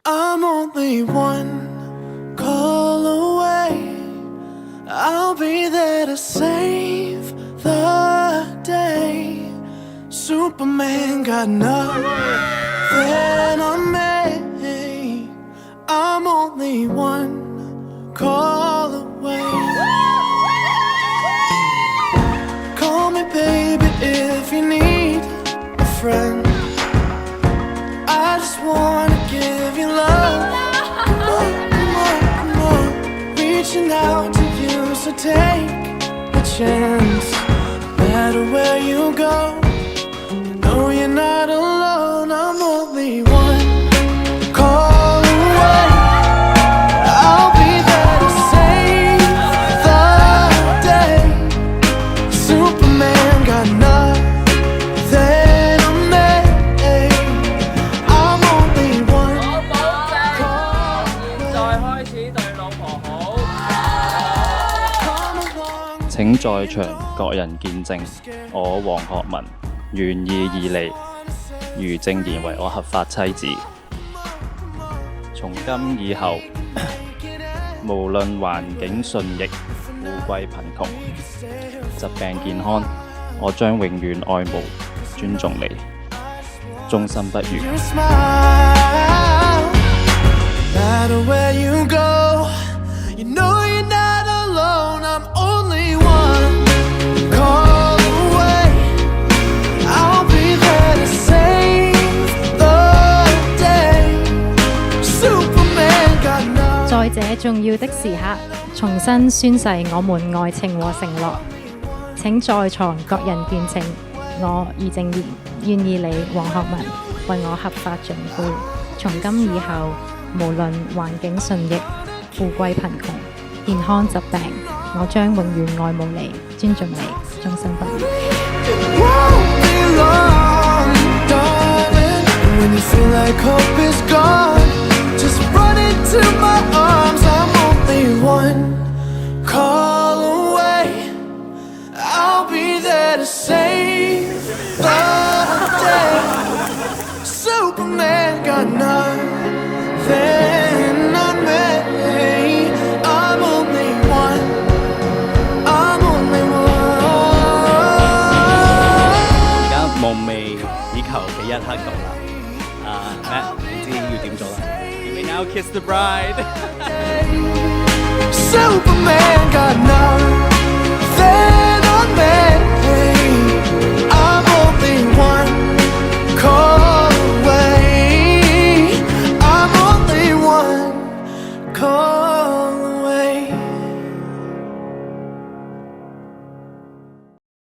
I'm only one call away. I'll be there to save the day. Superman got nothing on me. I'm only one call away. Call me baby if you need a friend. I just wanna give you love. Come on, come on, come on. Reaching out to you, so take a chance. No matter where you go, no, you're not alone. I'm only one call away. I'll be there to save the day. Superman got nothing on me. I'm only one call away. 請在場各人見證，我黃學文願意以利余正賢為我合法妻子。從今以後，無論環境順逆、富貴貧窮、疾病健康，我將永遠愛慕、尊重你，終身不渝。 Your smile, no matter where you go, you know you're not alone. I'm only one call away. I'll be there to save the day. Superman got nothing. 在這重要的時刻，重新宣誓我們愛情和承諾。請在場各人見證，我余正賢願意你黃學文為我合法丈夫。從今以後，無論環境順逆、富貴貧窮、健康疾病，我將永遠愛慕你、尊重你，終身不渝。 It won't be long, darling. When you feel like hope is gone, just run into my arms. I'm only one call away. I'll be there to save the day. Superman got nothing on me. I'm only one. I'm only one. 而家夢寐以求嘅一刻到啦！Matt，你知要點做啦？ You may now kiss the bride。 Superman got nothing